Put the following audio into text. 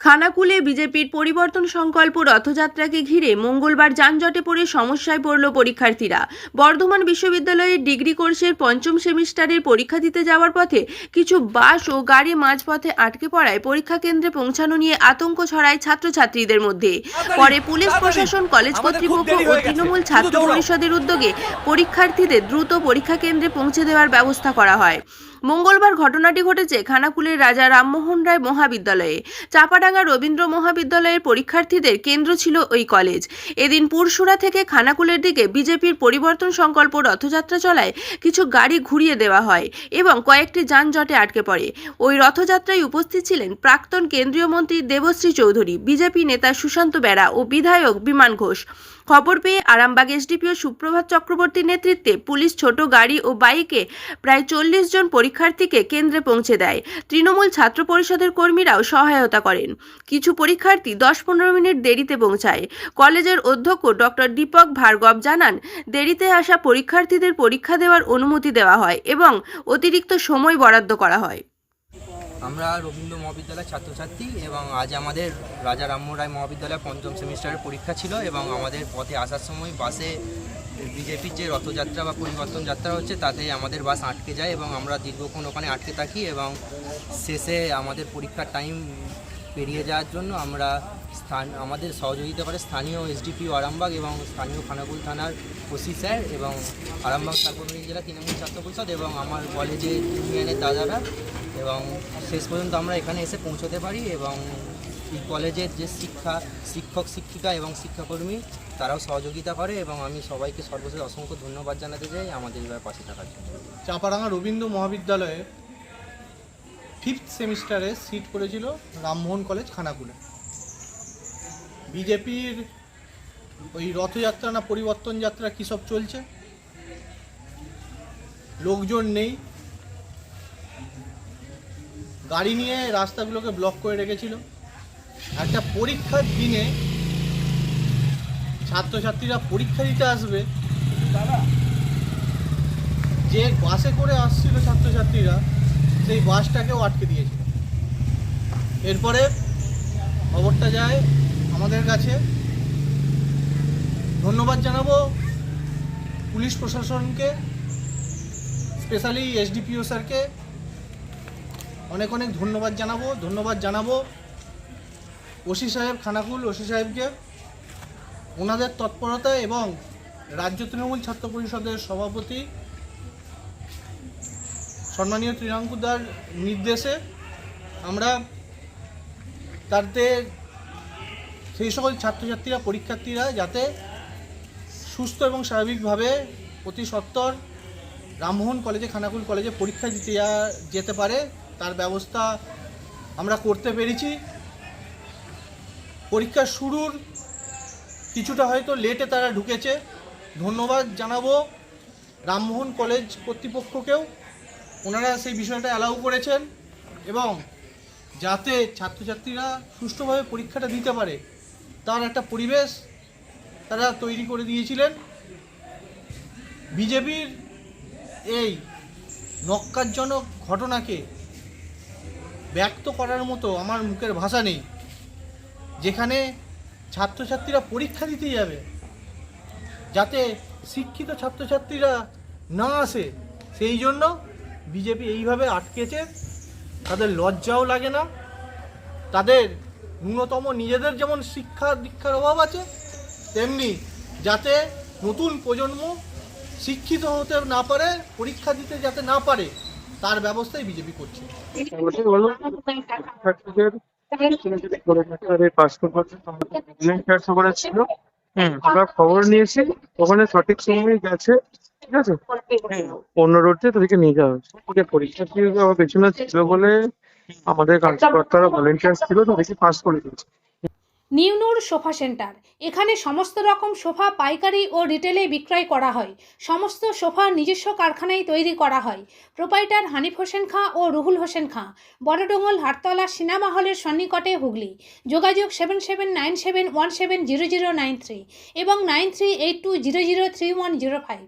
খানাকুলে বিজেপির পরিবর্তন সংকল্প রথযাত্রাকে ঘিরে মঙ্গলবার যানজটে পড়ে সমস্যায় পড়ল পরীক্ষার্থীরা। বর্ধমান বিশ্ববিদ্যালয়ের ডিগ্রি কোর্সের পঞ্চম সেমিস্টারের পরীক্ষা দিতে যাওয়ার পথে কিছু বাস ও গাড়ি মাঝপথে আটকে পড়ায় পরীক্ষা কেন্দ্রে পৌঁছানো নিয়ে আতঙ্ক ছড়ায় ছাত্রছাত্রীদের মধ্যে। পরে পুলিশ প্রশাসন, কলেজ কর্তৃপক্ষ ও তৃণমূল ছাত্র পরিষদের উদ্যোগে পরীক্ষার্থীদের দ্রুত পরীক্ষা কেন্দ্রে পৌঁছে দেওয়ার ব্যবস্থা করা হয়। মঙ্গলবার ঘটনাটি ঘটেছে খানাকুলের রাজা রামমোহন রায় মহাবিদ্যালয়ে। চাপাডাঙ্গা রবীন্দ্র মহাবিদ্যালয়ের পরীক্ষার্থীদের কেন্দ্র ছিল ওই কলেজ। এদিন পুরসুরা থেকে খানাকুলের দিকে বিজেপির পরিবর্তন সংকল্প রথযাত্রা চলায় কিছু গাড়ি ঘুরিয়ে দেওয়া হয় এবং কয়েকটি যানজটে আটকে পড়ে। ওই রথযাত্রায় উপস্থিত ছিলেন প্রাক্তন কেন্দ্রীয় মন্ত্রী দেবশ্রী চৌধুরী, বিজেপি নেতা সুশান্ত বেরা ও বিধায়ক বিমান ঘোষ। খবর পেয়ে আরামবাগ এসডিপিও সুপ্রভাত চক্রবর্তীর নেতৃত্বে পুলিশ ছোট গাড়ি ও বাইকে প্রায় 40 জন পরীক্ষার্থীকে কেন্দ্রে পৌঁছে দেয়। তৃণমূল ছাত্র পরিষদের কর্মীরাও সহায়তা করেন। কিছু পরীক্ষার্থী 10-15 মিনিট দেরিতে পৌঁছায়। কলেজের অধ্যক্ষ ডক্টর দীপক ভার্গব জানান, দেরিতে আসা পরীক্ষার্থীদের পরীক্ষা দেওয়ার অনুমতি দেওয়া হয় এবং অতিরিক্ত সময় বরাদ্দ করা হয়। আমরা রবীন্দ্র মহাবিদ্যালয়ের ছাত্রছাত্রী এবং আজ আমাদের রাজা রামমোহন রায় মহাবিদ্যালয়ে পঞ্চম সেমিস্টারের পরীক্ষা ছিল এবং আমাদের পথে আসার সময় বাসে বিজেপির যে রথযাত্রা বা পরিবর্তন যাত্রা হচ্ছে তাতে আমাদের বাস আটকে যায় এবং আমরা দীর্ঘক্ষণ ওখানে আটকে থাকি এবং শেষে আমাদের পরীক্ষার টাইম পেরিয়ে যাওয়ার জন্য আমাদের সহযোগিতা করে স্থানীয় এসডিপিও আরামবাগ এবং স্থানীয় খানাকুল থানার ওসি স্যার এবং আরামবাগ সার্বজনীন জেলা তৃণমূল ছাত্র পরিষদ এবং আমার কলেজের ইউনিয়নের দাদারা, এবং শেষ পর্যন্ত আমরা এখানে এসে পৌঁছতে পারি এবং এই কলেজের যে শিক্ষক শিক্ষিকা এবং শিক্ষাকর্মী তারাও সহযোগিতা করে এবং আমি সবাইকে সর্বশেষ অসংখ্য ধন্যবাদ জানাতে চাই আমাদের এবার পাশে থাকার জন্য। চাপাডাঙ্গা রবীন্দ্র মহাবিদ্যালয়ে 5th সেমিস্টারে সিট পড়েছিল রামমোহন কলেজ খানাকুলে। বিজেপির ওই রথযাত্রা না পরিবর্তন যাত্রা কী সব চলছে, লোকজন নেই, গাড়ি নিয়ে রাস্তাগুলোকে ব্লক করে রেখেছিল। একটা পরীক্ষার দিনে ছাত্রছাত্রীরা পরীক্ষা দিতে আসবে, যে বাসে করে আসছিল ছাত্রছাত্রীরা সেই বাসটাকেও আটকে দিয়েছিল। এরপরে খবরটা যায় আমাদের কাছে। ধন্যবাদ জানাবো পুলিশ প্রশাসনকে, স্পেশালি এসডিপিও স্যারকে অনেক অনেক ধন্যবাদ জানাবো ওসি সাহেব, খানাকুল ওসি সাহেবকে ওনাদের তৎপরতা এবং রাজ্য তৃণমূল ছাত্র পরিষদের সভাপতি সম্মানীয় ত্রিনাঙ্কুদার নির্দেশে আমরা তাতে সেই সকল ছাত্রছাত্রীরা পরীক্ষার্থীরা যাতে সুস্থ এবং স্বাভাবিকভাবে অতি সত্বর রামমোহন কলেজে খানাকুল কলেজে পরীক্ষা দিতে যেতে পারে তার ব্যবস্থা আমরা করতে পেরেছি। পরীক্ষা শুরুর কিছুটা হয়তো লেটে তারা ঢুকেছে। ধন্যবাদ জানাবো রামমোহন কলেজ কর্তৃপক্ষকেও, ওনারা সেই বিষয়টা অ্যালাউ করেছেন এবং যাতে ছাত্রছাত্রীরা সুষ্ঠুভাবে পরীক্ষাটা দিতে পারে তার একটা পরিবেশ তারা তৈরি করে দিয়েছিলেন। বিজেপির এই ন্যক্কারজনক ঘটনাকে ব্যক্ত করার মতো আমার মুখের ভাষা নেই, যেখানে ছাত্রছাত্রীরা পরীক্ষা দিতে যাবে যাতে শিক্ষিত ছাত্রছাত্রীরা না আসে, সেই জন্য বিজেপি এইভাবে আটকেছে। তাদের লজ্জাও লাগে না, তাদের ন্যূনতম নিজেদের যেমন শিক্ষা দীক্ষার অভাব আছে, তেমনি যাতে নতুন প্রজন্ম শিক্ষিত হতে না পারে, পরীক্ষা দিতে যাতে না পারে তার ব্যবস্থাই বিজেপি করছে। আমরা খবর নিয়েছি, ওখানে সঠিক সময় গেছে, ঠিক আছে, অন্য রোডে তাদেরকে নিয়ে যাওয়া হয়েছে। ঠিক আছে, পরীক্ষার্থী আবার পেছনে ছিল বলে আমাদের কার্যকর্তারা ভলেন্টিয়ার্স ছিল, তাদেরকে পাস করে দিয়েছে। নিউ নূর সোফা সেন্টার, এখানে সমস্ত রকম সোফা পাইকারি ও রিটেলে বিক্রয় করা হয়। সমস্ত সোফা নিজস্ব কারখানায় তৈরি করা হয়। প্রোপাইটার হানিফ হোসেন খাঁ ও রুহুল হোসেন খাঁ, বড়ডোঙ্গল হাটতলা সিনেমা হলের সন্নিকটে, হুগলি। যোগাযোগ 7797170093 এবং 9382003105।